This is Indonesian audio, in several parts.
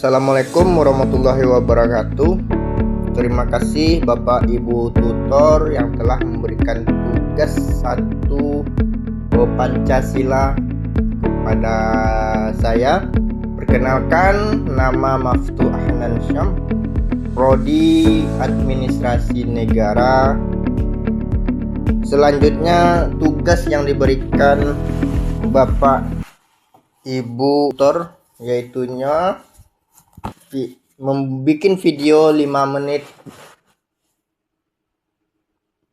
Assalamualaikum warahmatullahi wabarakatuh. Terima kasih Bapak Ibu tutor yang telah memberikan tugas 1 Pancasila kepada saya. Perkenalkan, nama Maftu Ahnan Syam, Prodi Administrasi Negara. Selanjutnya tugas yang diberikan Bapak Ibu tutor yaitunya membuat video 5 menit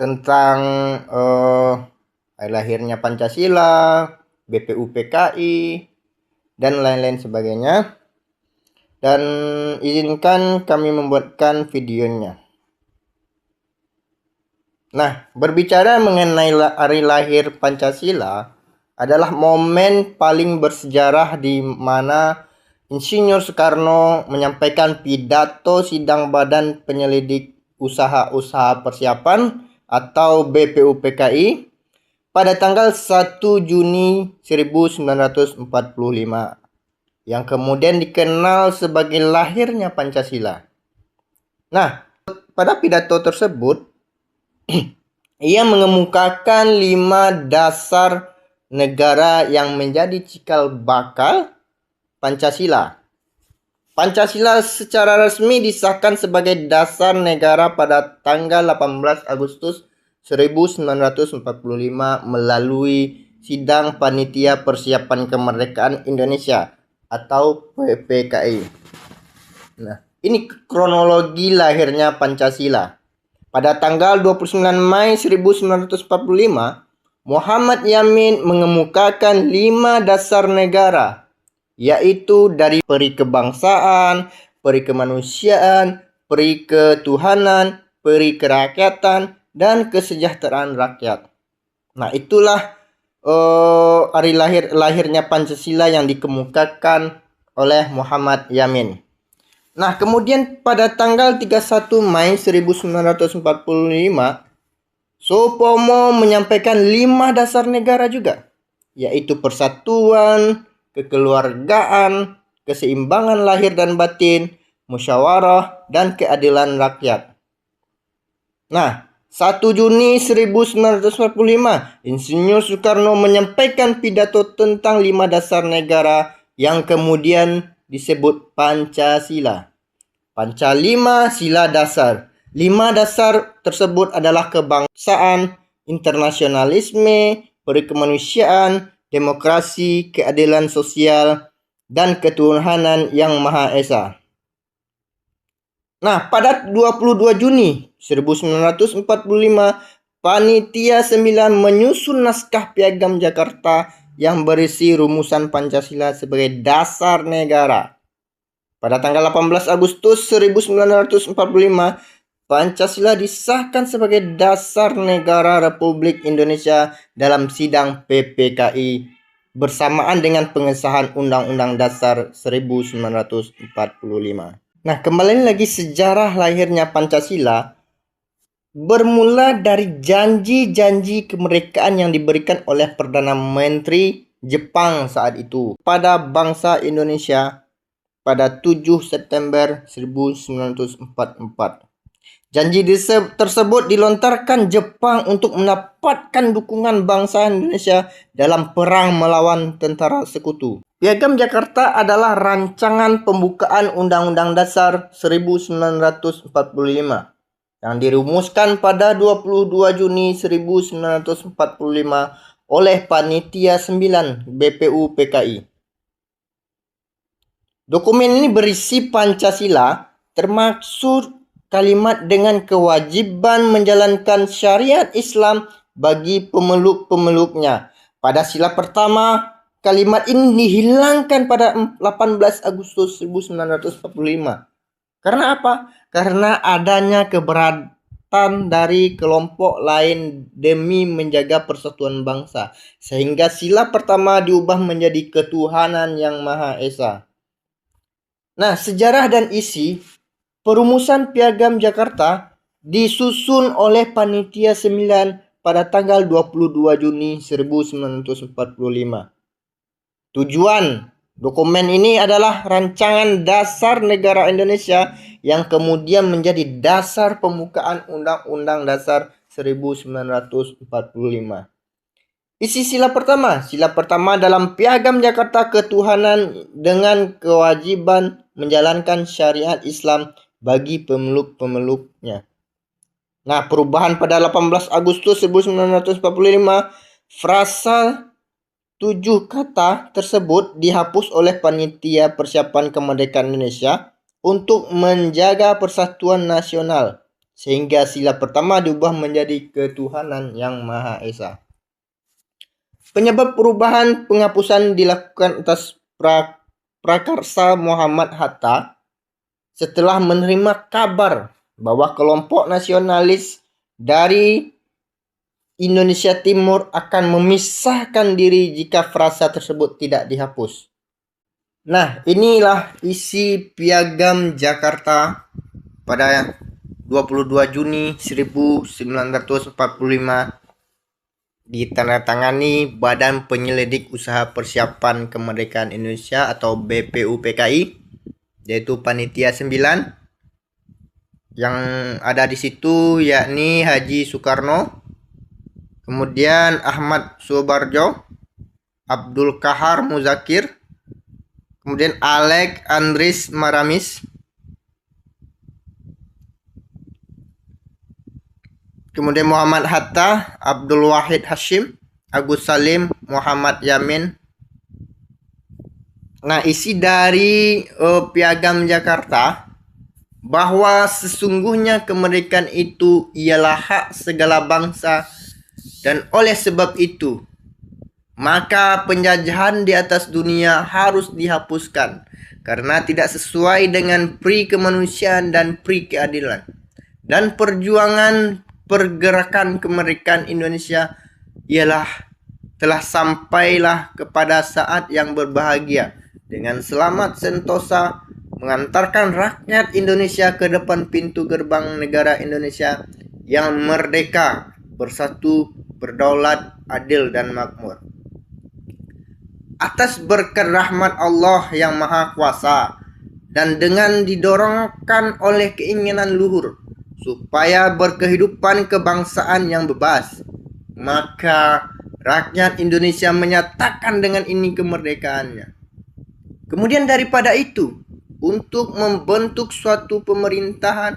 tentang lahirnya Pancasila, BPUPKI, dan lain-lain sebagainya. Dan izinkan kami membuatkan videonya. Nah, berbicara mengenai hari lahir Pancasila adalah momen paling bersejarah di mana Insinyur Soekarno menyampaikan pidato sidang Badan Penyelidik Usaha-Usaha Persiapan atau BPUPKI pada tanggal 1 Juni 1945 yang kemudian dikenal sebagai lahirnya Pancasila. Nah, pada pidato tersebut ia mengemukakan 5 dasar negara yang menjadi cikal bakal Pancasila. Pancasila secara resmi disahkan sebagai dasar negara pada tanggal 18 Agustus 1945 melalui Sidang Panitia Persiapan Kemerdekaan Indonesia atau PPKI. Nah, ini kronologi lahirnya Pancasila. Pada tanggal 29 Mei 1945, Muhammad Yamin mengemukakan 5 dasar negara, yaitu dari peri kebangsaan, peri kemanusiaan, peri ketuhanan, peri kerakyatan, dan kesejahteraan rakyat. Nah, itulah hari lahirnya Pancasila yang dikemukakan oleh Muhammad Yamin. Nah, kemudian pada tanggal 31 Mei 1945, Supomo menyampaikan 5 dasar negara juga, yaitu persatuan, kekeluargaan, keseimbangan lahir dan batin, musyawarah, dan keadilan rakyat. Nah, 1 Juni 1945, Insinyur Soekarno menyampaikan pidato tentang 5 dasar negara yang kemudian disebut Pancasila. Pancalima Sila Dasar. 5 dasar tersebut adalah kebangsaan, internasionalisme, perikemanusiaan, demokrasi, keadilan sosial, dan ketuhanan yang Maha Esa. Nah, pada 22 Juni 1945, Panitia 9 menyusun naskah Piagam Jakarta yang berisi rumusan Pancasila sebagai dasar negara. Pada tanggal 18 Agustus 1945, Pancasila disahkan sebagai dasar negara Republik Indonesia dalam sidang PPKI bersamaan dengan pengesahan Undang-Undang Dasar 1945. Nah, kembali lagi sejarah lahirnya Pancasila bermula dari janji-janji kemerdekaan yang diberikan oleh Perdana Menteri Jepang saat itu pada bangsa Indonesia pada 7 September 1944. Janji tersebut dilontarkan Jepang untuk mendapatkan dukungan bangsa Indonesia dalam perang melawan tentara sekutu. Piagam Jakarta adalah rancangan pembukaan Undang-Undang Dasar 1945 yang dirumuskan pada 22 Juni 1945 oleh Panitia 9 BPUPKI. Dokumen ini berisi Pancasila, termaksud kalimat dengan kewajiban menjalankan syariat Islam bagi pemeluk-pemeluknya. Pada sila pertama, kalimat ini dihilangkan pada 18 Agustus 1945. Karena apa? Karena adanya keberatan dari kelompok lain demi menjaga persatuan bangsa. Sehingga sila pertama diubah menjadi ketuhanan yang Maha Esa. Nah, sejarah dan isi perumusan Piagam Jakarta disusun oleh Panitia 9 pada tanggal 22 Juni 1945. Tujuan Dokumen ini adalah rancangan dasar negara Indonesia yang kemudian menjadi dasar pembukaan Undang-Undang Dasar 1945. Isi sila pertama dalam Piagam Jakarta ketuhanan dengan kewajiban menjalankan syariat Islam bagi pemeluk-pemeluknya. Nah, perubahan pada 18 Agustus 1945, frasa 7 kata tersebut dihapus oleh Panitia Persiapan Kemerdekaan Indonesia untuk menjaga persatuan nasional, sehingga sila pertama diubah menjadi ketuhanan yang Maha Esa. Penyebab perubahan penghapusan dilakukan atas prakarsa Muhammad Hatta setelah menerima kabar bahwa kelompok nasionalis dari Indonesia Timur akan memisahkan diri jika frasa tersebut tidak dihapus. Nah, inilah isi Piagam Jakarta pada 22 Juni 1945 ditandatangani Badan Penyelidik Usaha Persiapan Kemerdekaan Indonesia atau BPUPKI, yaitu Panitia 9 yang ada di situ yakni Haji Soekarno, kemudian Ahmad Subarjo, Abdul Kahar Muzakir, kemudian Alek Andris Maramis, kemudian Muhammad Hatta, Abdul Wahid Hashim, Agus Salim, Muhammad Yamin. Nah, isi dari Piagam Jakarta bahwa sesungguhnya kemerdekaan itu ialah hak segala bangsa, dan oleh sebab itu maka penjajahan di atas dunia harus dihapuskan karena tidak sesuai dengan pri kemanusiaan dan pri keadilan. Dan perjuangan pergerakan kemerdekaan Indonesia ialah telah sampailah kepada saat yang berbahagia dengan selamat sentosa mengantarkan rakyat Indonesia ke depan pintu gerbang negara Indonesia yang merdeka, bersatu, berdaulat, adil dan makmur. Atas berkat rahmat Allah yang Maha Kuasa dan dengan didorongkan oleh keinginan luhur supaya berkehidupan kebangsaan yang bebas, maka rakyat Indonesia menyatakan dengan ini kemerdekaannya. Kemudian daripada itu, untuk membentuk suatu pemerintahan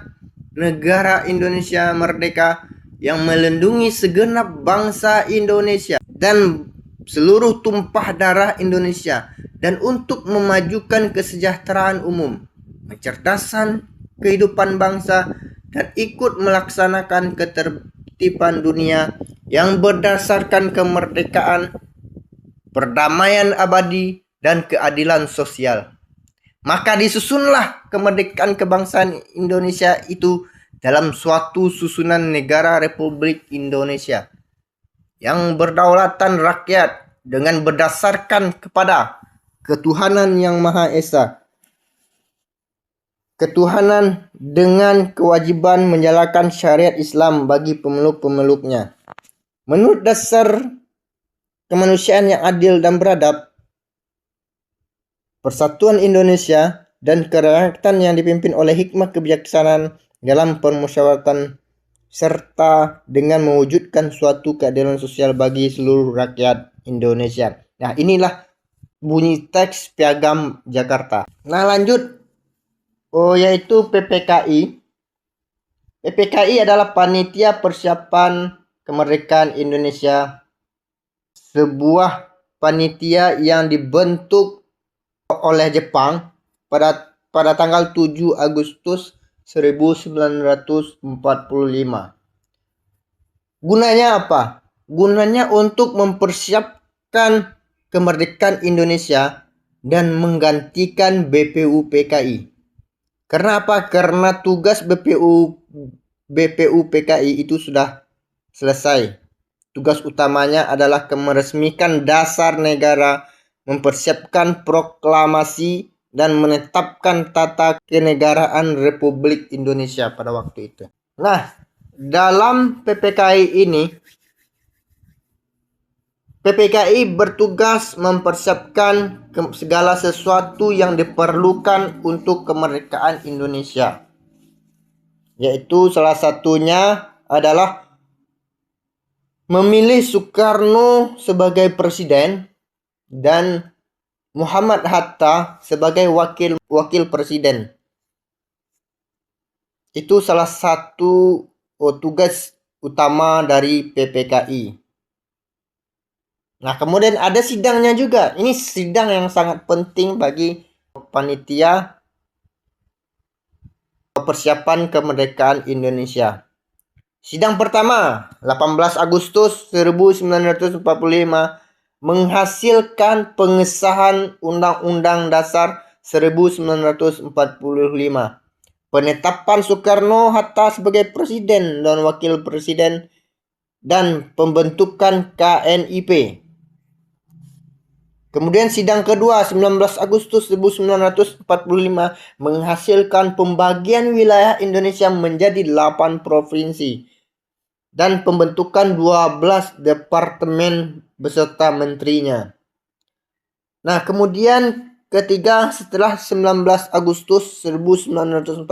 negara Indonesia merdeka yang melindungi segenap bangsa Indonesia dan seluruh tumpah darah Indonesia, dan untuk memajukan kesejahteraan umum, kecerdasan kehidupan bangsa, dan ikut melaksanakan ketertiban dunia yang berdasarkan kemerdekaan, perdamaian abadi, dan keadilan sosial. Maka disusunlah kemerdekaan kebangsaan Indonesia itu dalam suatu susunan negara Republik Indonesia yang berdaulatan rakyat dengan berdasarkan kepada ketuhanan yang Maha Esa, ketuhanan dengan kewajiban menjalankan syariat Islam bagi pemeluk-pemeluknya. Menurut dasar kemanusiaan yang adil dan beradab, persatuan Indonesia dan kerakyatan yang dipimpin oleh hikmah kebijaksanaan dalam permusyawaratan serta dengan mewujudkan suatu keadilan sosial bagi seluruh rakyat Indonesia. Nah, inilah bunyi teks Piagam Jakarta. Nah, lanjut yaitu PPKI. PPKI adalah Panitia Persiapan Kemerdekaan Indonesia, sebuah panitia yang dibentuk oleh Jepang pada tanggal 7 Agustus 1945. Gunanya apa? Gunanya untuk mempersiapkan kemerdekaan Indonesia dan menggantikan BPUPKI. Karena apa? Karena tugas BPUPKI itu sudah selesai. Tugas utamanya adalah meresmikan dasar negara, mempersiapkan proklamasi, dan menetapkan tata kenegaraan Republik Indonesia pada waktu itu. Nah, dalam PPKI ini PPKI bertugas mempersiapkan segala sesuatu yang diperlukan untuk kemerdekaan Indonesia. Yaitu salah satunya adalah memilih Soekarno sebagai presiden dan Muhammad Hatta sebagai wakil presiden. Itu salah satu tugas utama dari PPKI. Nah, kemudian ada sidangnya juga. Ini sidang yang sangat penting bagi panitia persiapan kemerdekaan Indonesia. Sidang pertama, 18 Agustus 1945, menghasilkan pengesahan Undang-Undang Dasar 1945. Penetapan Soekarno-Hatta sebagai presiden dan wakil presiden dan pembentukan KNIP. Kemudian sidang kedua 19 Agustus 1945 menghasilkan pembagian wilayah Indonesia menjadi 8 provinsi dan pembentukan 12 departemen beserta menterinya. Nah, kemudian ketiga setelah 19 Agustus 1945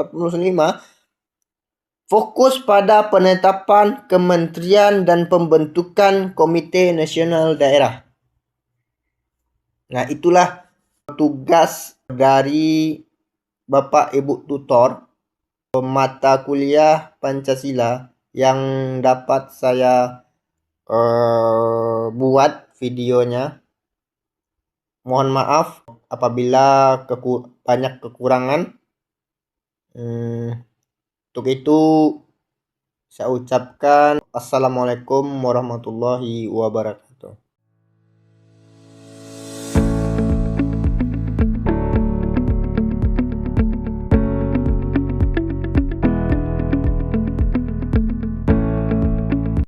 fokus pada penetapan kementerian dan pembentukan Komite Nasional Daerah. Nah, itulah tugas dari Bapak Ibu tutor mata kuliah Pancasila yang dapat saya buat videonya. Mohon maaf apabila banyak kekurangan. Untuk itu saya ucapkan Assalamualaikum warahmatullahi wabarakatuh.